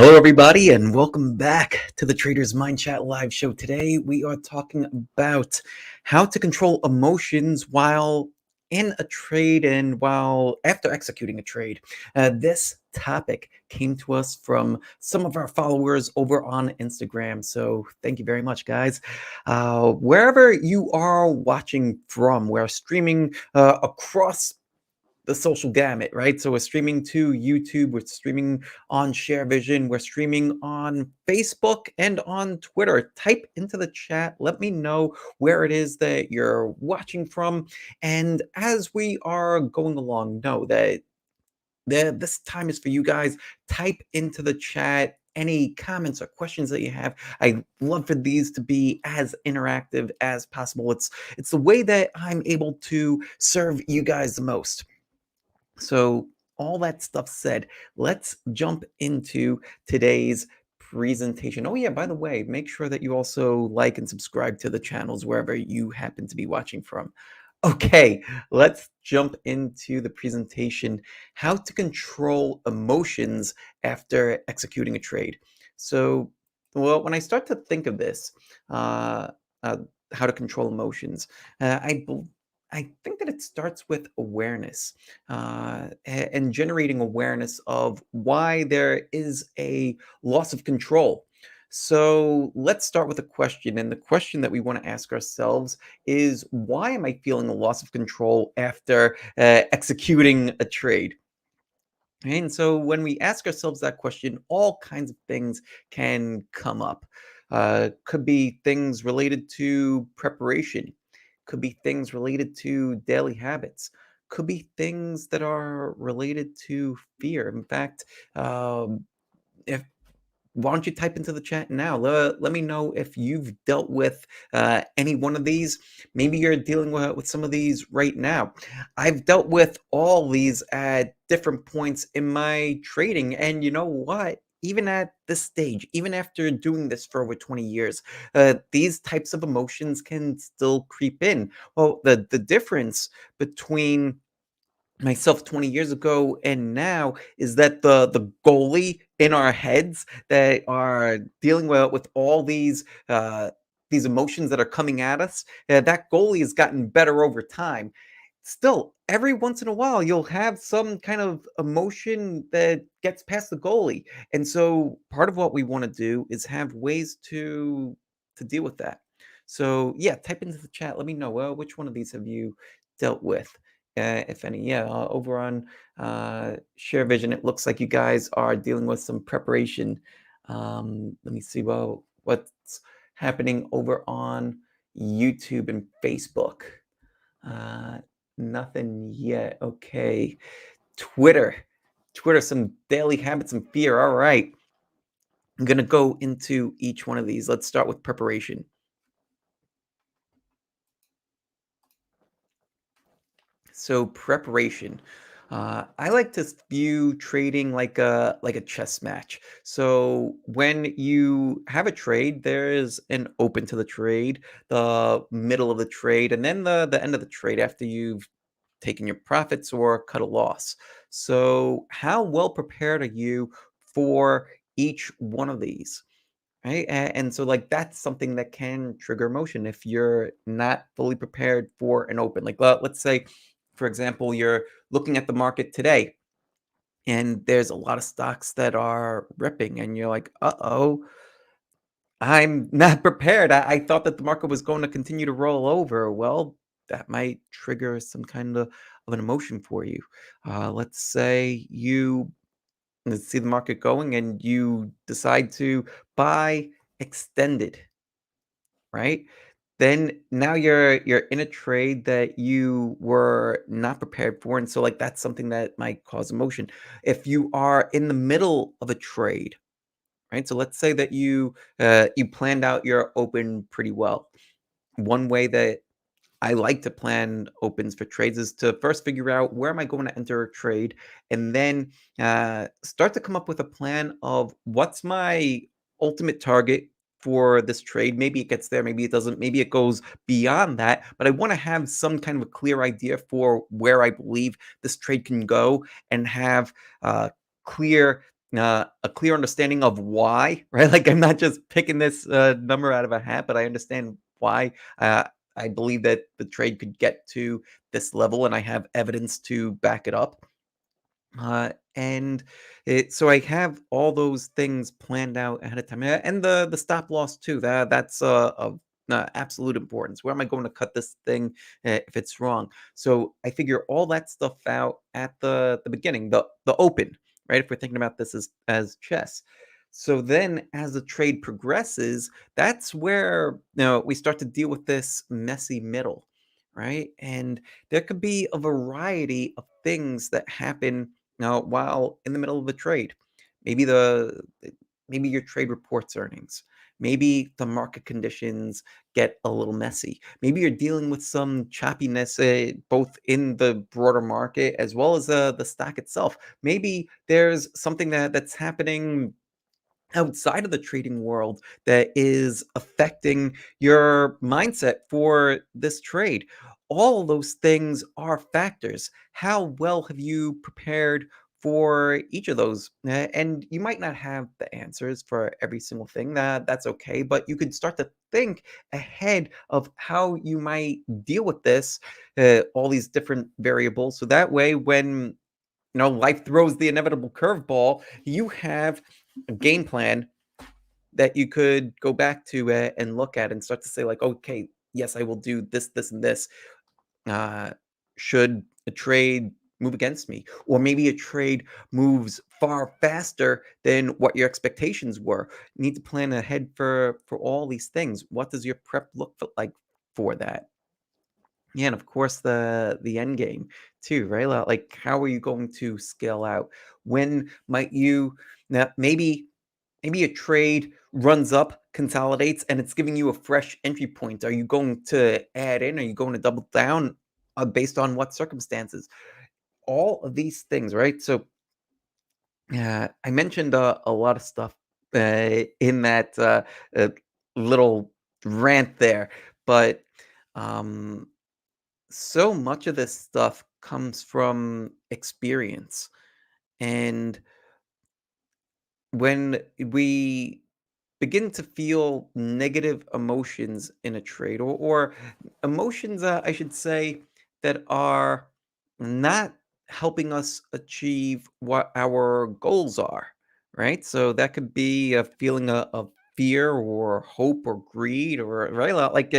Hello, everybody, and welcome back to the Trader's Mind Chat live show. Today, we are talking about how to control emotions while in a trade and while after executing a trade. This topic came to us from some of our followers over on Instagram. So, thank you very much, guys. Wherever you are watching from, we're streaming across the social gamut, right? So we're streaming to YouTube, we're streaming on ShareVision, we're streaming on Facebook and on Twitter. Type into the chat, let me know where it is that you're watching from. And as we are going along, know that this time is for you guys. Type into the chat any comments or questions that you have. I love for these to be as interactive as possible. It's the way that I'm able to serve you guys the most. So, all that stuff said, let's jump into today's presentation. Oh, yeah, by the way, make sure that you also like and subscribe to the channels wherever you happen to be watching from. Okay, let's jump into the presentation, how to control emotions after executing a trade. So, well, when I start to think of this, uh, uh, how to control emotions, I think that it starts with awareness and generating awareness of why there is a loss of control. So let's start with a question. And the question that we want to ask ourselves is, why am I feeling a loss of control after executing a trade? And so when we ask ourselves that question, all kinds of things can come up. Could be things related to preparation, could be things related to daily habits, could be things that are related to fear. In fact, if why don't you type into the chat now? Let me know if you've dealt with any one of these. Maybe you're dealing with some of these right now. I've dealt with all these at different points in my trading. And you know what? Even at this stage, even after doing this for over 20 years, these types of emotions can still creep in. Well, the difference between myself 20 years ago and now is that the goalie in our heads that are dealing with all these emotions that are coming at us, that goalie has gotten better over time. Still, every once in a while you'll have some kind of emotion that gets past the goalie, and so part of what we want to do is have ways to deal with that. So yeah, type into the chat, let me know, well, which one of these have you dealt with, if any. Yeah, over on Share Vision, it looks like you guys are dealing with some preparation. Let me see. Well, what's happening over on YouTube and Facebook? Uh, Nothing yet. Okay. Twitter. Twitter, some daily habits and fear. All right. I'm going to go into each one of these. Let's start with preparation. So preparation. I like to view trading like a chess match. So when you have a trade, there is an open to the trade, the middle of the trade, and then the end of the trade after you've taken your profits or cut a loss. So how well prepared are you for each one of these? Right. And so like that's something that can trigger emotion if you're not fully prepared for an open. Like let's say, for example, you're looking at the market today and there's a lot of stocks that are ripping and you're like, uh-oh, I'm not prepared. I thought that the market was going to continue to roll over. Well, that might trigger some kind of an emotion for you. Let's say you see the market going and you decide to buy extended, right? Then now you're in a trade that you were not prepared for, and so like that's something that might cause emotion. If you are in the middle of a trade, right? So let's say that you planned out your open pretty well. One way that I like to plan opens for trades is to first figure out where am I going to enter a trade, and then start to come up with a plan of what's my ultimate target for this trade. Maybe it gets there, maybe it doesn't, maybe it goes beyond that, but I want to have some kind of a clear idea for where I believe this trade can go and have clear a clear understanding of why, right? Like I'm not just picking this number out of a hat, but I understand why. Uh, I believe that the trade could get to this level, and I have evidence to back it up. And so I have all those things planned out ahead of time, and the stop loss too. That's of absolute importance. Where am I going to cut this thing if it's wrong? So I figure all that stuff out at the beginning, the open, right? If we're thinking about this as chess. So then, as the trade progresses, that's where we start to deal with this messy middle, right? And there could be a variety of things that happen now, while in the middle of a trade, maybe maybe your trade reports earnings. Maybe the market conditions get a little messy. Maybe you're dealing with some choppiness, both in the broader market as well as the stock itself. Maybe there's something that's happening outside of the trading world that is affecting your mindset for this trade. All of those things are factors. How well have you prepared for each of those? And you might not have the answers for every single thing. That's okay, but you could start to think ahead of how you might deal with this, all these different variables. So that way, when life throws the inevitable curveball, you have a game plan that you could go back to and look at and start to say like, okay, yes, I will do this, this, and this. Uh, should a trade move against me, or maybe a trade moves far faster than what your expectations were? You need to plan ahead for all these things. What does your prep look like for that? Yeah, and of course the end game too, right? Like how are you going to scale out? When might you now maybe a trade runs up, consolidates, and it's giving you a fresh entry point. Are you going to add in? Are you going to double down based on what circumstances? All of these things, right? So I mentioned a lot of stuff in that uh, little rant there, but um, so much of this stuff comes from experience. And when we begin to feel negative emotions in a trade, or emotions, I should say, that are not helping us achieve what our goals are, right? So that could be a feeling of fear or hope or greed, or right, like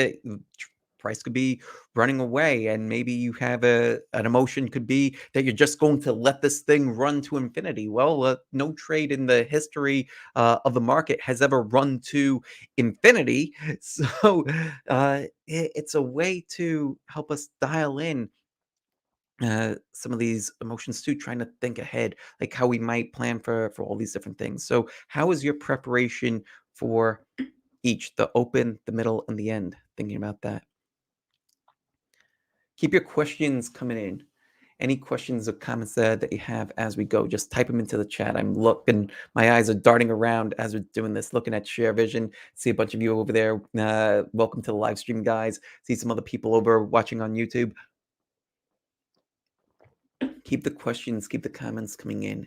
price could be running away, and maybe you have an emotion could be that you're just going to let this thing run to infinity. Well, no trade in the history of the market has ever run to infinity. So it's a way to help us dial in some of these emotions too, trying to think ahead, like how we might plan for all these different things. So how is your preparation for each, the open, the middle, and the end? Thinking about that. Keep your questions coming in. Any questions or comments that you have as we go, just type them into the chat. I'm looking, my eyes are darting around as we're doing this, looking at Share Vision. See a bunch of you over there. Welcome to the live stream, guys. See some other people over watching on YouTube. Keep the questions, keep the comments coming in.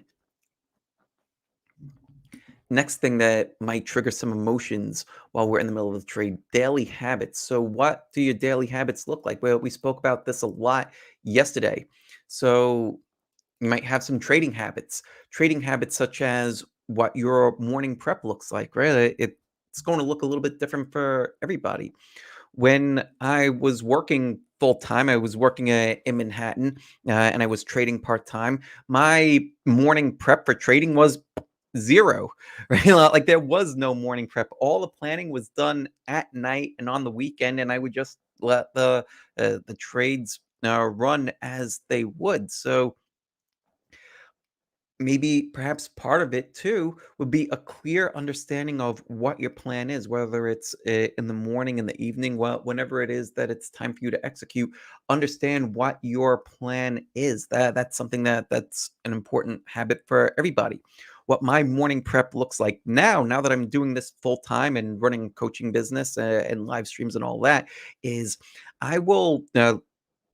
Next thing that might trigger some emotions while we're in the middle of the trade, daily habits. So, what do your daily habits look like? Well, we spoke about this a lot yesterday. So, you might have some trading habits such as what your morning prep looks like, right? It's going to look a little bit different for everybody. When I was working full time, I was working in Manhattan, and I was trading part time. My morning prep for trading was zero, right? Like there was no morning prep. All the planning was done at night and on the weekend, and I would just let the trades run as they would. So maybe perhaps part of it too would be a clear understanding of what your plan is, whether it's in the morning, in the evening, whenever it is that it's time for you to execute. Understand what your plan is. That's something that's an important habit for everybody. What my morning prep looks like now that I'm doing this full time and running coaching business and live streams and all that, is I will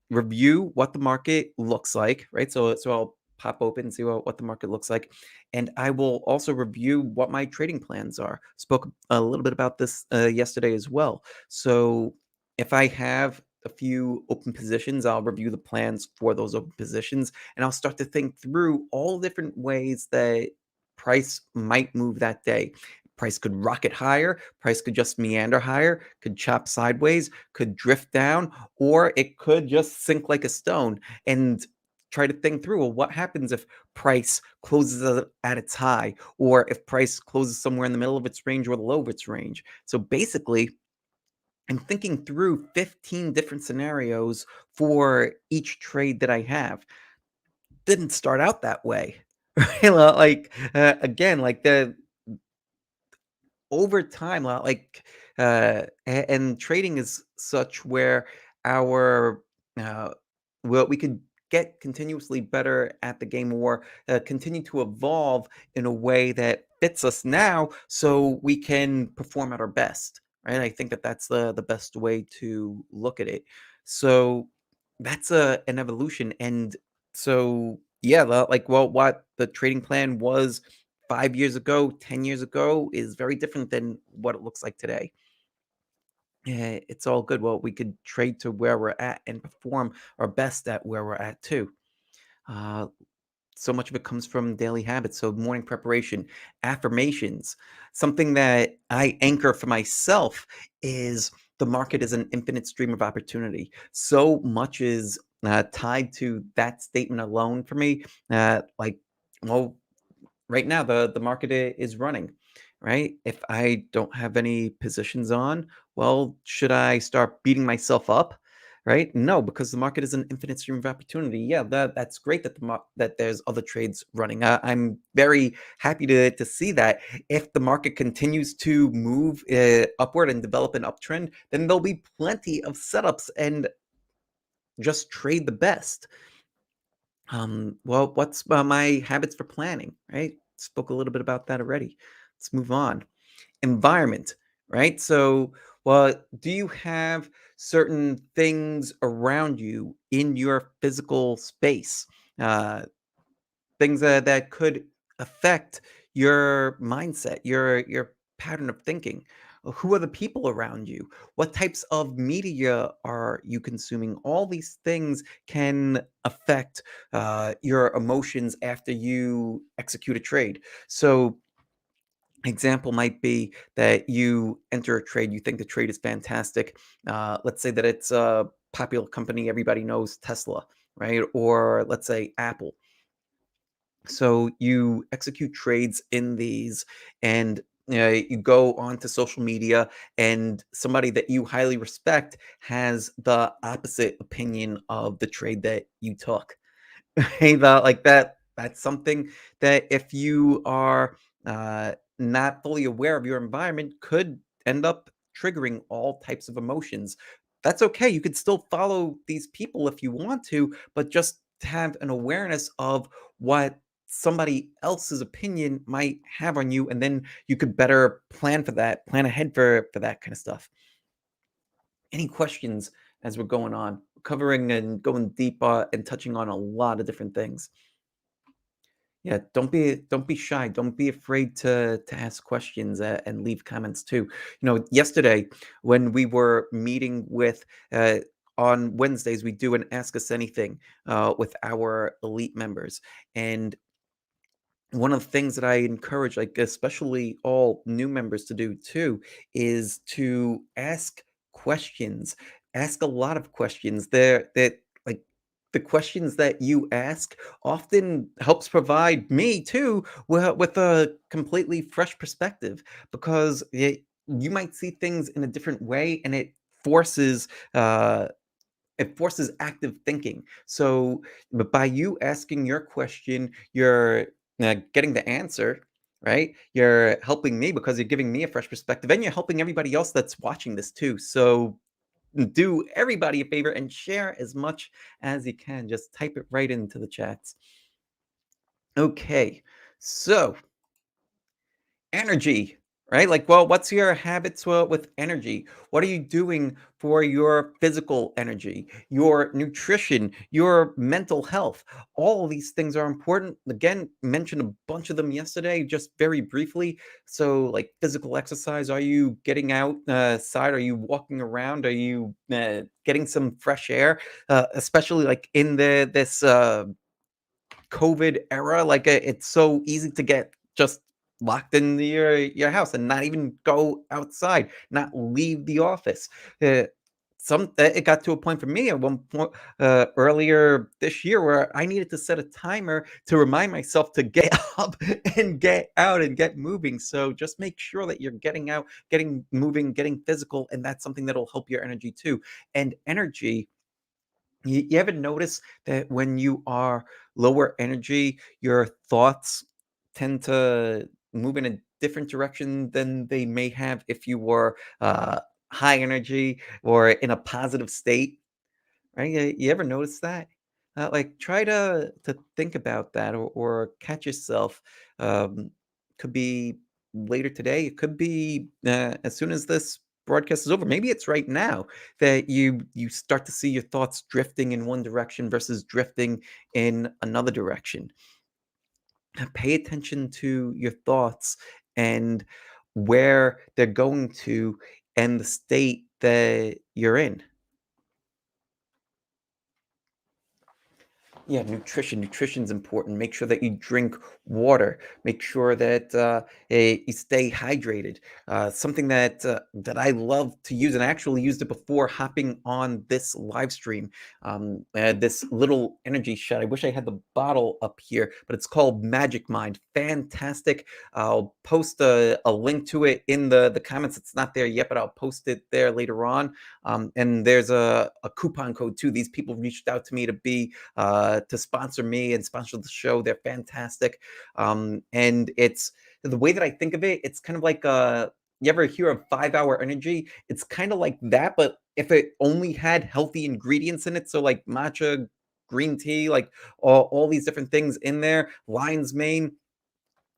review what the market looks like, right? So I'll pop open, see what the market looks like, and I will also review what my trading plans are. Spoke a little bit about this yesterday as well. So if I have a few open positions, I'll review the plans for those open positions, and I'll start to think through all different ways that price might move that day. Price could rocket higher, price could just meander higher, could chop sideways, could drift down, or it could just sink like a stone. And try to think through, well, what happens if price closes at its high, or if price closes somewhere in the middle of its range or the low of its range? So basically, I'm thinking through 15 different scenarios for each trade that I have. Didn't start out that way. Right? Like again, like the over time, and trading is such where our uh, well, we could get continuously better at the game, or continue to evolve in a way that fits us now, so we can perform at our best. Right? I think that that's the best way to look at it. So that's an evolution, and so yeah, like well, what the trading plan was 5 years ago, 10 years ago is very different than what it looks like today. It's all good. Well, we could trade to where we're at and perform our best at where we're at too. Uh, so much of it comes from daily habits. So, morning preparation, affirmations, something that I anchor for myself is the market is an infinite stream of opportunity. So much is tied to that statement alone for me. Like, well, right now the market is running, right? If I don't have any positions on, well, should I start beating myself up? Right? No, because the market is an infinite stream of opportunity. Yeah, that's great that that there's other trades running. I'm very happy to see that. If the market continues to move upward and develop an uptrend, then there'll be plenty of setups, and just trade the best. Well, what's my habits for planning, right? Spoke a little bit about that already. Let's move on. Environment, right? So, well, do you have certain things around you in your physical space? Things that could affect your mindset, your pattern of thinking. Who are the people around you? What types of media are you consuming? All these things can affect your emotions after you execute a trade. So, example might be that you enter a trade, you think the trade is fantastic. Let's say that it's a popular company, everybody knows Tesla, right? Or let's say Apple. So you execute trades in these, and you go onto social media, and somebody that you highly respect has the opposite opinion of the trade that you took. Hey, like that's something that if you are not fully aware of your environment could end up triggering all types of emotions. That's okay. You could still follow these people if you want to, but just have an awareness of what somebody else's opinion might have on you, and then you could better plan for that, plan ahead for that kind of stuff. Any questions as we're going on, covering and going deep and touching on a lot of different things? Yeah, don't be shy. Don't be afraid to ask questions and leave comments too. Yesterday when we were meeting with on Wednesdays, we do an Ask Us Anything with our elite members, and one of the things that I encourage, like especially all new members to do too, is to ask questions. Ask a lot of questions. There that like the questions that you ask often helps provide me too with a completely fresh perspective, because you might see things in a different way, and forces uh it forces active thinking. So, but by you asking your question, you're getting the answer, right? You're helping me because you're giving me a fresh perspective, and you're helping everybody else that's watching this too. So, do everybody a favor and share as much as you can. Just type it right into the chats. Okay, so energy. right? Like, well, what's your habits with energy? What are you doing for your physical energy, your nutrition, your mental health? All of these things are important. Again, mentioned a bunch of them yesterday, just very briefly. So, like physical exercise, are you getting outside? Are you walking around? Are you getting some fresh air? Especially like in this COVID era, like, it's so easy to get just locked in your house and not even go outside, not leave the office. Uh, it got to a point for me at one point earlier this year where I needed to set a timer to remind myself to get up and get out and get moving. So just make sure that you're getting out, getting moving, getting physical, and that's something that'll help your energy too. And energy, you ever notice that when you are lower energy, your thoughts tend to move in a different direction than they may have if you were high energy or in a positive state? Right? You ever notice that? Like, try to think about that, or catch yourself. Um, could be later today. It could be as soon as this broadcast is over. Maybe it's right now that you start to see your thoughts drifting in one direction versus drifting in another direction. Pay attention to your thoughts and where they're going to, and the state that you're in. Yeah, nutrition. Nutrition's important. Make sure that you drink water. Make sure that you stay hydrated. Something that I love to use, and I actually used it before hopping on this live stream. This little energy shot. I wish I had the bottle up here, but it's called Magic Mind. Fantastic. I'll post a link to it in the comments. It's not there yet, but I'll post it there later on. And there's a coupon code too. These people reached out to me to sponsor me and sponsor the show. They're fantastic. And it's the way that I think of it, it's kind of like you ever hear of 5 Hour Energy? It's kind of like that, but if it only had healthy ingredients in it, so like matcha, green tea, like all these different things in there, lion's mane,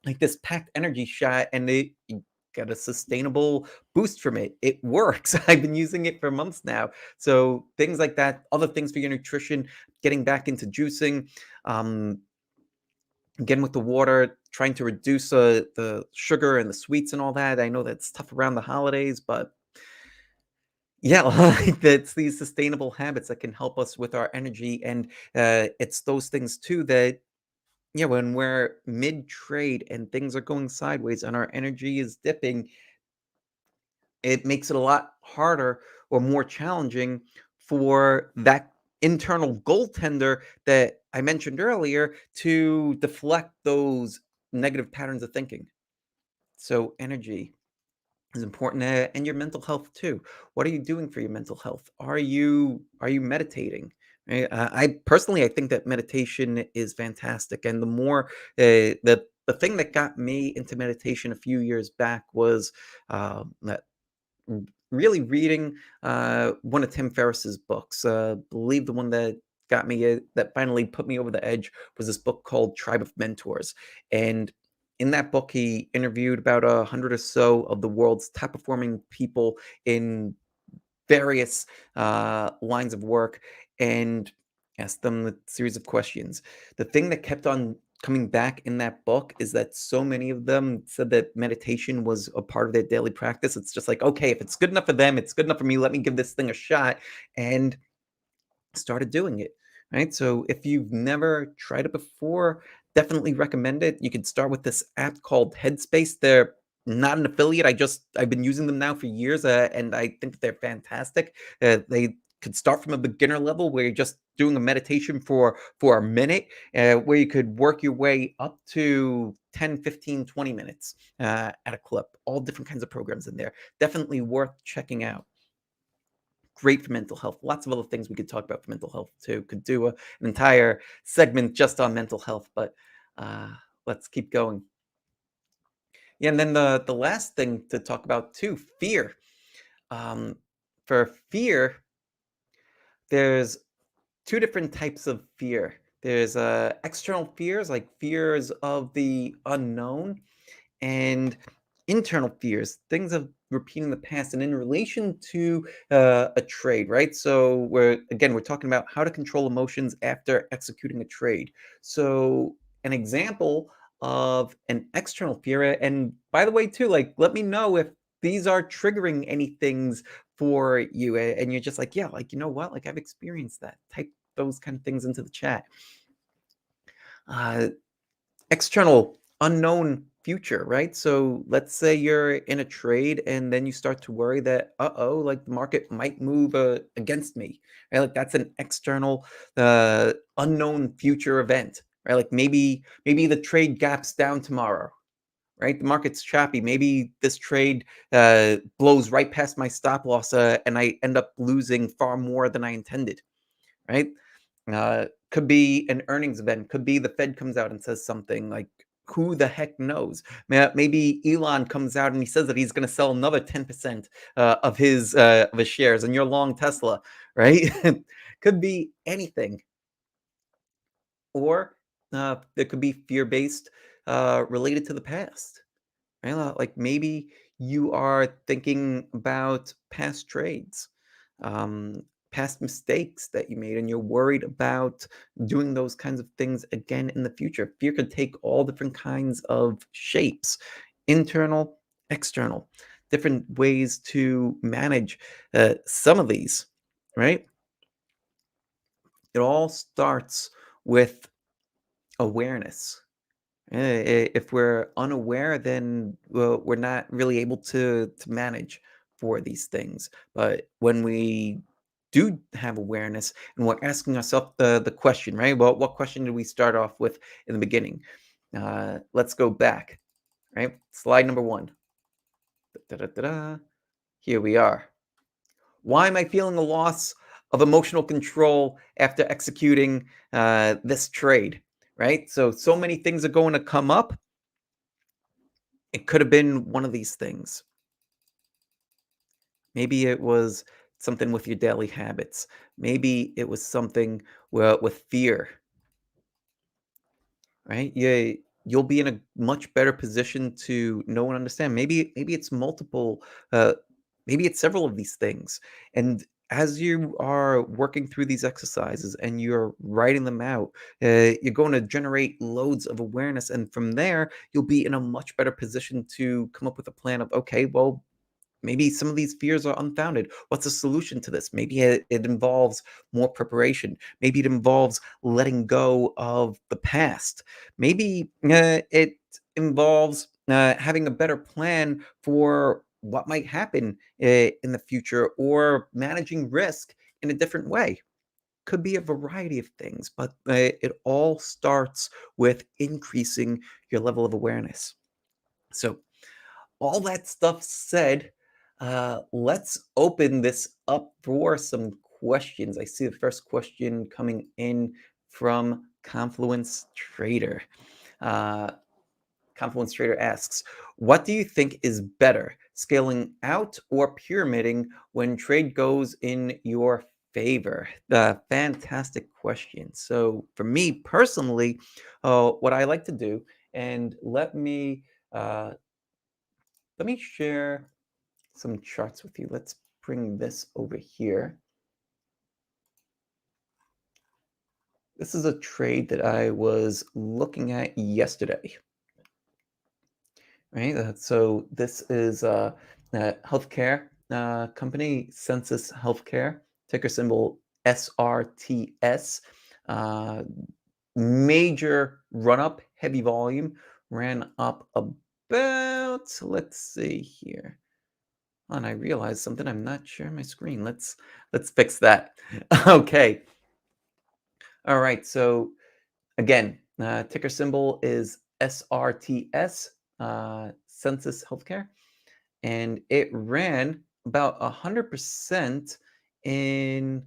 like this packed energy shot, and you get a sustainable boost from it. It works. I've been using it for months now. So things like that, other things for your nutrition, getting back into juicing, um, again with the water, trying to reduce the sugar and the sweets and all that. I know that's tough around the holidays, but yeah, like that's these sustainable habits that can help us with our energy, and it's those things too that, yeah, when we're mid trade and things are going sideways and our energy is dipping, it makes it a lot harder or more challenging for that internal goaltender that I mentioned earlier to deflect those negative patterns of thinking. So, energy is important, and your mental health too. What are you doing for your mental health? Are you meditating? Right? I personally, I think that meditation is fantastic, and the more the thing that got me into meditation a few years back was that really reading one of Tim Ferriss's books. Believe the one that got me that finally put me over the edge was this book called Tribe of Mentors, and in that book he interviewed about 100 or so of the world's top performing people in various lines of work, and asked them a series of questions. The thing that kept on coming back in that book is that so many of them said that meditation was a part of their daily practice. It's just like, okay, if it's good enough for them, it's good enough for me. Let me give this thing a shot. And started doing it, right? So if you've never tried it before, definitely recommend it. You can start with this app called Headspace. They're not an affiliate. I've been using them now for years, and I think they're fantastic. They could start from a beginner level where you're just doing a meditation for a minute, where you could work your way up to 10, 15, 20 minutes at a clip. All different kinds of programs in there. Definitely worth checking out. Great for mental health. Lots of other things we could talk about for mental health too. Could do an entire segment just on mental health, but uh, let's keep going. Yeah, and then the last thing to talk about too, fear. Um, for fear, there's two different types of fear. There's external fears, like fears of the unknown, and internal fears, things of repeating the past, and in relation to a trade, right? So we're talking about how to control emotions after executing a trade. So an example of an external fear, and by the way, too, like let me know if these are triggering any things for you, and you're just like, yeah, like you know what, like I've experienced that. Type those kind of things into the chat. Uh, External unknown future, right? So let's say you're in a trade and then you start to worry that, uh-oh, like the market might move against me, right? Like that's an external unknown future event, right? Like maybe the trade gaps down tomorrow, right? The market's choppy. Maybe this trade blows right past my stop loss and I end up losing far more than I intended, right? Could be an earnings event. Could be the Fed comes out and says something like, who the heck knows? Maybe Elon comes out and he says that he's going to sell another 10% of his shares, and you're long Tesla, right? Could be anything, or it could be fear-based, related to the past. Right? Like maybe you are thinking about past trades, um, past mistakes that you made, and you're worried about doing those kinds of things again in the future. Fear could take all different kinds of shapes, internal, external, different ways to manage some of these, right? It all starts with awareness. If we're unaware, then we're not really able to manage for these things. But when we do have awareness and we're asking ourselves the question, right? Well, what question did we start off with in the beginning? Let's go back, right? Slide number one. Da-da-da-da. Here we are. Why am I feeling a loss of emotional control after executing this trade? Right? So many things are going to come up. It could have been one of these things. Maybe it was something with your daily habits. Maybe it was something with fear, right? You'll be in a much better position to know and understand. Maybe it's multiple, uh, maybe it's several of these things. And as you are working through these exercises and you're writing them out, you're going to generate loads of awareness. And from there, you'll be in a much better position to come up with a plan of, okay, well, maybe some of these fears are unfounded. What's the solution to this? Maybe it involves more preparation. Maybe it involves letting go of the past. Maybe it involves having a better plan for what might happen in the future, or managing risk in a different way. Could be a variety of things, but it all starts with increasing your level of awareness. So, all that stuff said, let's open this up for some questions. I see the first question coming in from Confluence Trader. Uh, Confluence Trader asks, what do you think is better, scaling out or pyramiding when trade goes in your favor? Fantastic question. So for me personally, what I like to do, and uh, let me share some charts with you. Let's bring this over here. This is a trade that I was looking at yesterday, right? So this is a healthcare company, Census Healthcare, ticker symbol SRTS. Uh, Major run up, heavy volume, ran up about, let's see here. And I realized something. I'm not sharing my screen. Let's fix that. Okay. All right. So again, ticker symbol is SRTS, Census Healthcare, and it ran about 100% in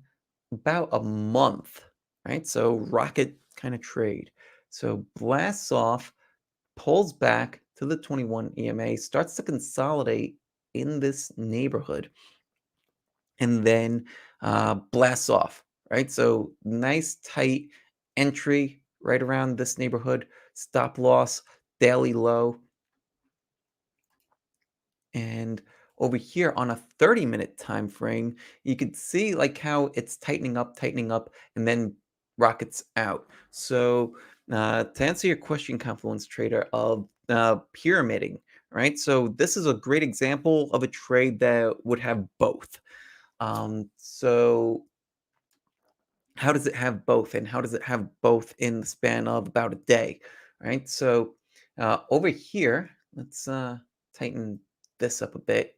about a month. Right. So rocket kind of trade. So blasts off, pulls back to the 21 EMA, starts to consolidate in this neighborhood, and then blasts off, right? So nice tight entry right around this neighborhood, stop loss, daily low, And over here on a 30-minute time frame, you can see like how it's tightening up, and then rockets out. So to answer your question, Confluence Trader, of pyramiding, right? So this is a great example of a trade that would have both. So how does it have both, and how does it have both in the span of about a day, right? So over here, let's tighten this up a bit.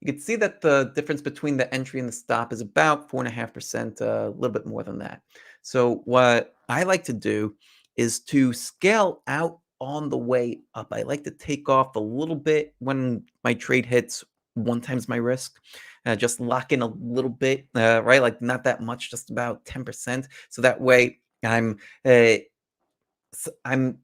You can see that the difference between the entry and the stop is about 4.5%, a little bit more than that. So what I like to do is to scale out on the way up. I like to take off a little bit when my trade hits one times my risk. Just lock in a little bit, right? Like not that much, just about 10%. So that way uh, I'm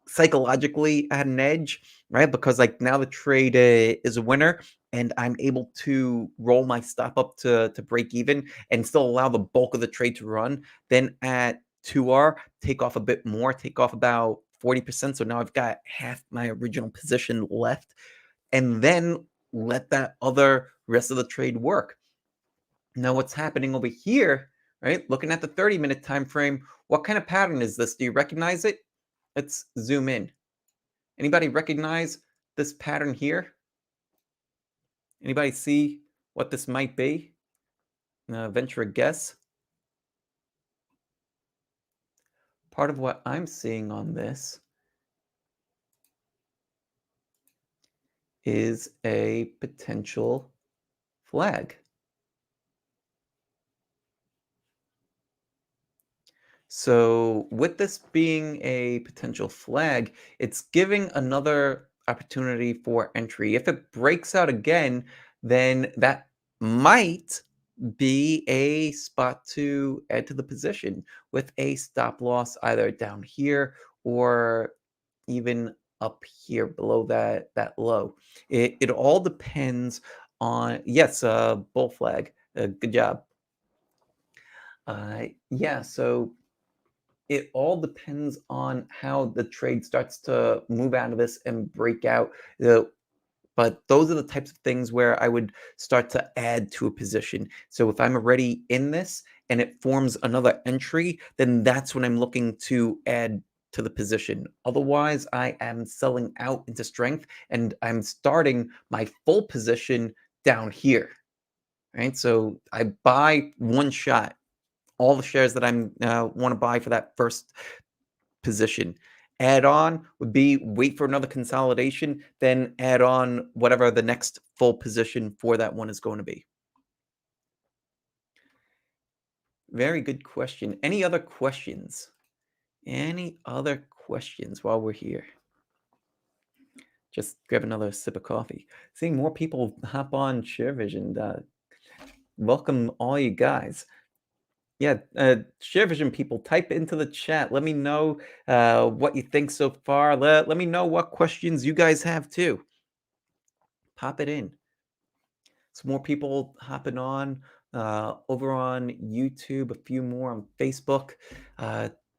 psychologically at an edge, right? Because like now the trade is a winner, and I'm able to roll my stop up to break even and still allow the bulk of the trade to run. Then at 2R, take off a bit more, take off about 40%. So now I've got half my original position left, and then let that other rest of the trade work. Now, what's happening over here, right? Looking at the 30-minute time frame, what kind of pattern is this? Do you recognize it? Let's zoom in. Anybody recognize this pattern here? Anybody see what this might be? Venture a guess. Part of what I'm seeing on this is a potential flag. So with this being a potential flag, it's giving another opportunity for entry. If it breaks out again, then that might be a spot to add to the position with a stop loss either down here or even up here below that low. It all depends on, yes, bull flag. Good job. Yeah, so it all depends on how the trade starts to move out of this and break out. But those are the types of things where I would start to add to a position. So if I'm already in this and it forms another entry, then that's when I'm looking to add to the position. Otherwise, I am selling out into strength and I'm starting my full position down here. Right. So I buy one shot, all the shares that I'm want to buy for that first position. Add on would be wait for another consolidation, then add on whatever the next full position for that one is going to be. Very good question. Any other questions? Any other questions while we're here? Just grab another sip of coffee. Seeing more people hop on ShareVision. Welcome all you guys. Yeah, ShareVision people, type into the chat. Let me know what you think so far. Let me know what questions you guys have too. Pop it in. Some more people hopping on over on YouTube, a few more on Facebook.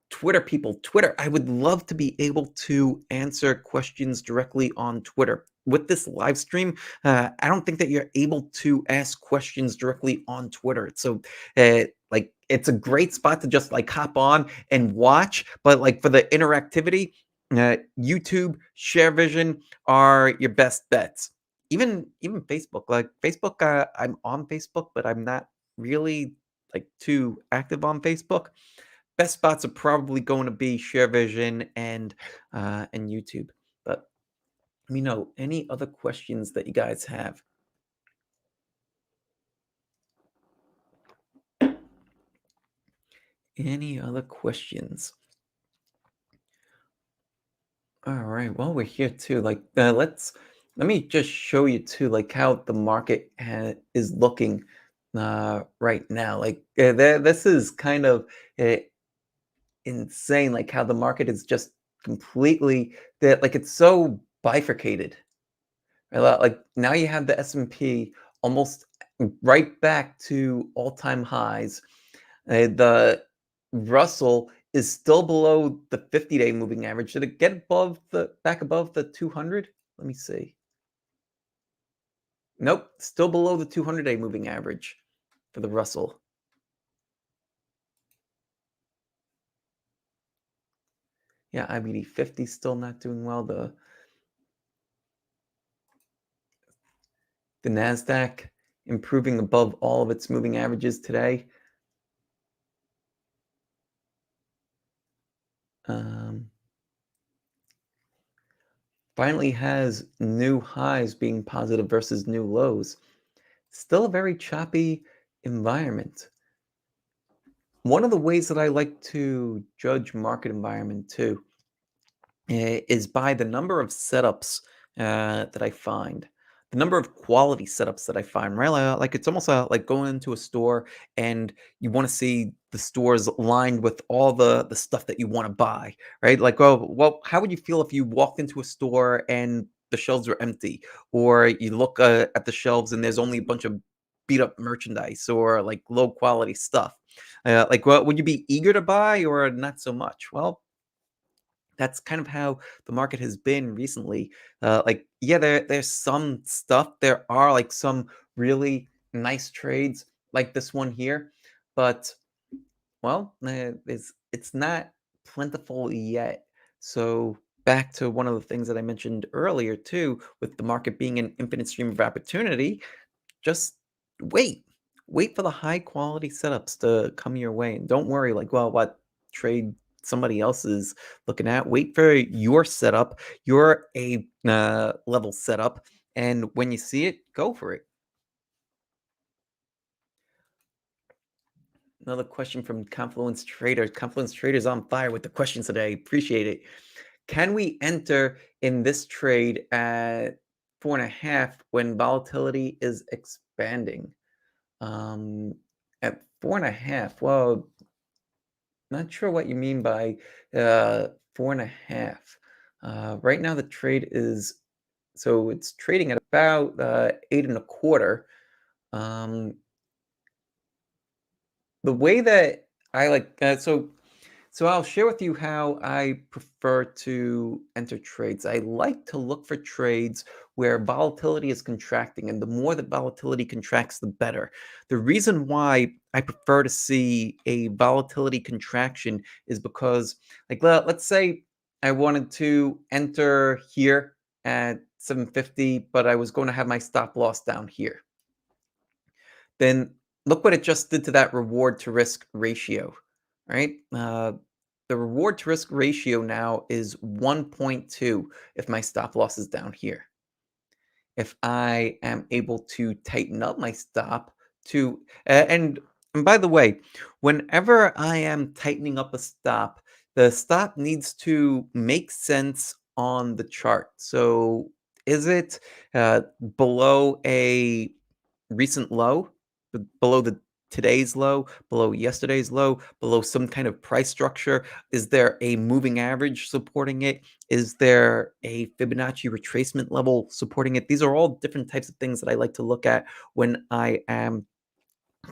Twitter people, Twitter. I would love to be able to answer questions directly on Twitter. With this live stream, I don't think that you're able to ask questions directly on Twitter. So, like, it's a great spot to just like hop on and watch. But like for the interactivity, YouTube, ShareVision are your best bets. Even Facebook, like Facebook, I'm on Facebook, but I'm not really like too active on Facebook. Best spots are probably going to be ShareVision and YouTube. But let me know any other questions that you guys have. Any other questions? All right. Well, we're here too. Like, let me just show you too, like how the market is looking right now. Like, this is kind of uh, insane. Like how the market is just completely that. Like it's so bifurcated. Right? Like now you have the S&P almost right back to all-time highs. The Russell is still below the 50-day moving average. Did it get above the back above the 200? Let me see. Nope, still below the 200-day moving average for the Russell. Yeah, IBD 50 still not doing well. The Nasdaq improving above all of its moving averages today. Um, Finally has new highs being positive versus new lows. Still a very choppy environment. One of the ways that I like to judge market environment too is by the number of setups that I find, the number of quality setups that I find. Right, like it's almost like going into a store and you want to see the stores lined with all the stuff that you want to buy. Right, like well, how would you feel if you walked into a store and the shelves were empty, or you look at the shelves and there's only a bunch of beat up merchandise or like low quality stuff? Like, well, would you be eager to buy or not so much? Well, that's kind of how the market has been recently. Like, yeah, there's some stuff. There are like some really nice trades, like this one here, but well, it's not plentiful yet. So back to one of the things that I mentioned earlier too, with the market being an infinite stream of opportunity, just wait. Wait for the high quality setups to come your way. And don't worry, like, well, what trade somebody else is looking at. Wait for your setup, your A level setup. And when you see it, go for it. Another question from Confluence Traders. Confluence Traders on fire with the questions today. Appreciate it. Can we enter in this trade at 4.5 when volatility is expanding? Um, at 4.5. Well, not sure what you mean by 4.5. Right now, the trade is so it's trading at about 8.25. Um, the way that I like so I'll share with you how I prefer to enter trades. I like to look for trades where volatility is contracting, and the more that volatility contracts, the better. The reason why I prefer to see a volatility contraction is because, like, let's say I wanted to enter here at 750, but I was going to have my stop loss down here. Then look what it just did to that reward to risk ratio, right? The reward to risk ratio now is 1.2 if my stop loss is down here. If I am able to tighten up my stop to, and by the way, whenever I am tightening up a stop, the stop needs to make sense on the chart. So is it below a recent low, below the today's low, below yesterday's low, below some kind of price structure? Is there a moving average supporting it? Is there a Fibonacci retracement level supporting it? These are all different types of things that I like to look at when I am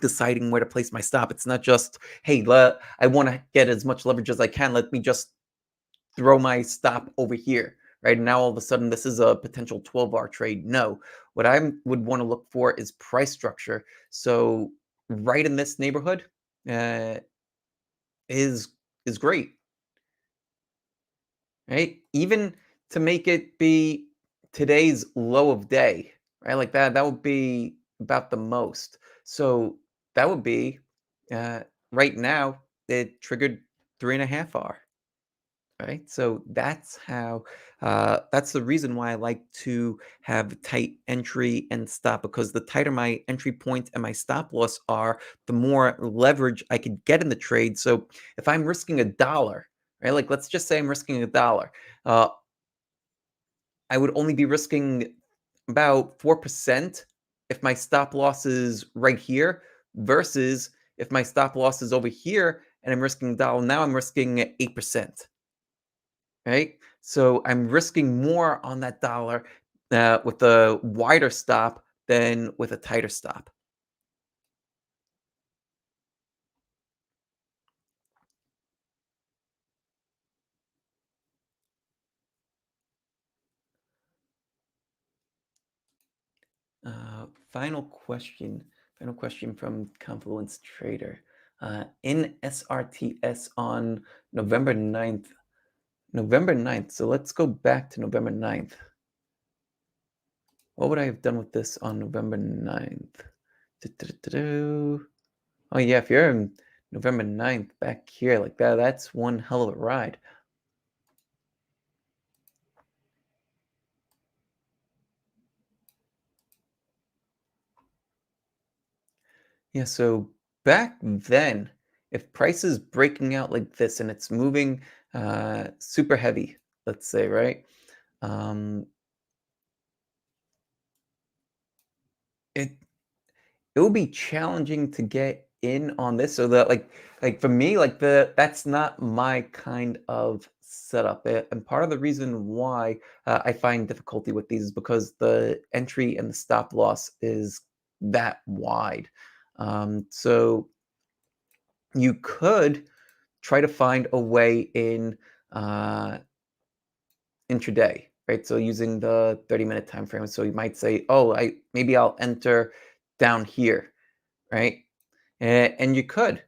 deciding where to place my stop. It's not just, hey, I want to get as much leverage as I can. Let me just throw my stop over here, right? Now all of a sudden this is a potential 12-hour trade. No, what I would want to look for is price structure. So right in this neighborhood uh, is is great, right? Even to make it be today's low of day, right? Like that would be about the most. So that would be uh, right now it triggered 3.5 hour. Right. So that's how, that's the reason why I like to have tight entry and stop, because the tighter my entry point and my stop loss are, the more leverage I could get in the trade. So if I'm risking $1, right, like let's just say I'm risking $1, uh, I would only be risking about 4% if my stop loss is right here versus if my stop loss is over here and I'm risking $1, now I'm risking 8%. Right? So I'm risking more on that dollar with a wider stop than with a tighter stop. Final question. Final question from Confluence Trader. In SRTS on November 9th. November 9th. So let's go back to November 9th. What would I have done with this on November 9th? Du-du-du-du-du. Oh yeah, if you're in November 9th back here like that, that's one hell of a ride. Yeah, so back then, if price is breaking out like this and it's moving super heavy, let's say, right? Um, it it will be challenging to get in on this so that like for me like that's not my kind of setup. And part of the reason why I find difficulty with these is because the entry and the stop loss is that wide. So you could try to find a way in uh, intraday, right? So using the 30-minute time frame. So you might say, oh, I maybe I'll enter down here, right? And you could.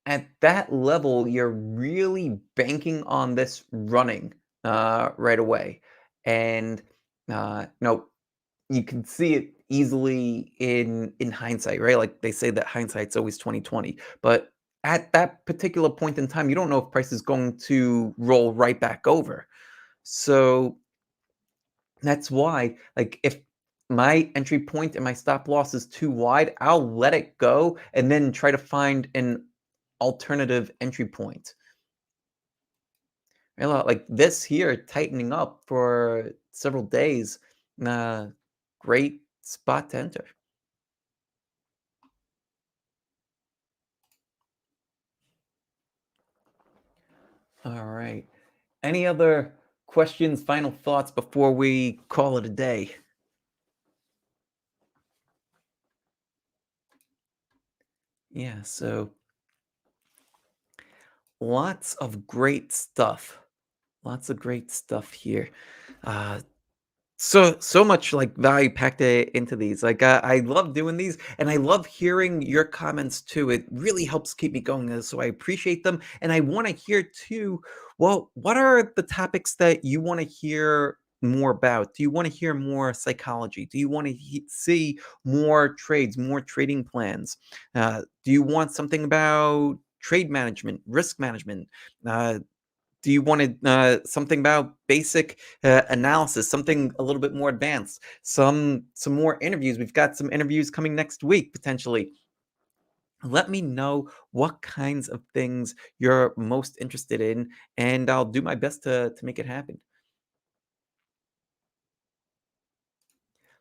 At that level, you're really banking on this running right away. And you can see it easily in hindsight, right? Like they say that hindsight's always 2020. But at that particular point in time, you don't know if price is going to roll right back over. So that's why, like, if my entry point and my stop loss is too wide, I'll let it go and then try to find an alternative entry point. You know, like this here, tightening up for several days, uh, great spot to enter. All right. Any other questions, final thoughts before we call it a day? Yeah, so lots of great stuff. Lots of great stuff here. Uh, so much like value packed into these. Like I love doing these, and I love hearing your comments too. It really helps keep me going, so I appreciate them, and I want to hear too. Well, what are the topics that you want to hear more about? Do you want to hear more psychology? Do you want to see more trades, more trading plans? Do you want something about trade management, risk management? Do you want to something about basic analysis, something a little bit more advanced, some more interviews? We've got some interviews coming next week potentially. Let me know what kinds of things you're most interested in, and I'll do my best to make it happen.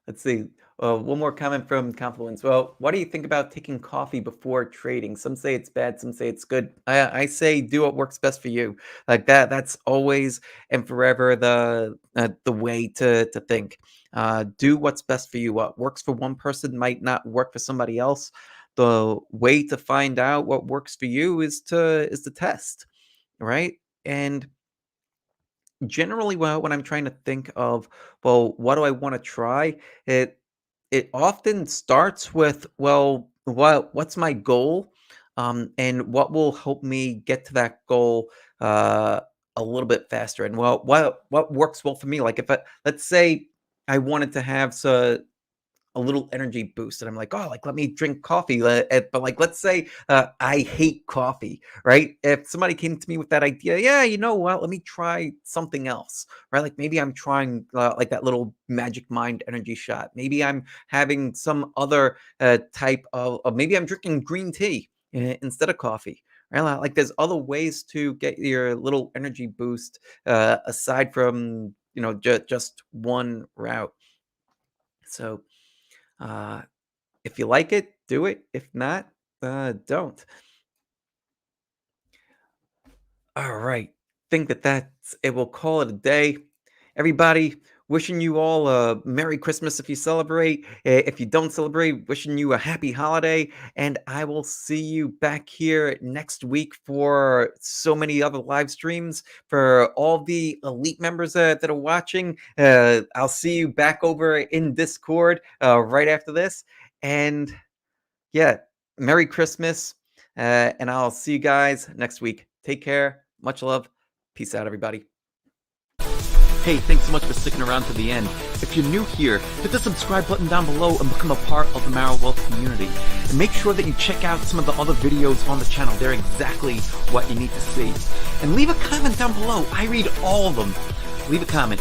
Let's see. One more comment from Confluence. Well, what do you think about taking coffee before trading? Some say it's bad, some say it's good. I say do what works best for you. Like that. That's always and forever the way to think. Do what's best for you. What works for one person might not work for somebody else. The way to find out what works for you is to test, right? And generally, well, when I'm trying to think of, well, what do I want to try? It it often starts with, well, what's my goal, and what will help me get to that goal uh, a little bit faster. And well, what works well for me? Like if let's say I wanted to have a little energy boost and I'm like, oh, like let me drink coffee, but like let's say I hate coffee, right? If somebody came to me with that idea, yeah, you know what, let me try something else, right? Like maybe I'm trying like that little magic mind energy shot. Maybe I'm having some other type of maybe I'm drinking green tea instead of coffee, right? Like there's other ways to get your little energy boost aside from just one route. So uh, if you like it, do it. If not, don't. All right. Think that that's it. We'll call it a day. Everybody, Wishing you all a Merry Christmas if you celebrate. If you don't celebrate, wishing you a happy holiday. And I will see you back here next week for so many other live streams. For all the elite members that are watching, I'll see you back over in Discord right after this. And yeah, Merry Christmas. And I'll see you guys next week. Take care. Much love. Peace out, everybody. Hey, thanks so much for sticking around to the end. If you're new here, hit the subscribe button down below and become a part of the Marrow Wealth community. And make sure that you check out some of the other videos on the channel. They're exactly what you need to see. And leave a comment down below. I read all of them. Leave a comment.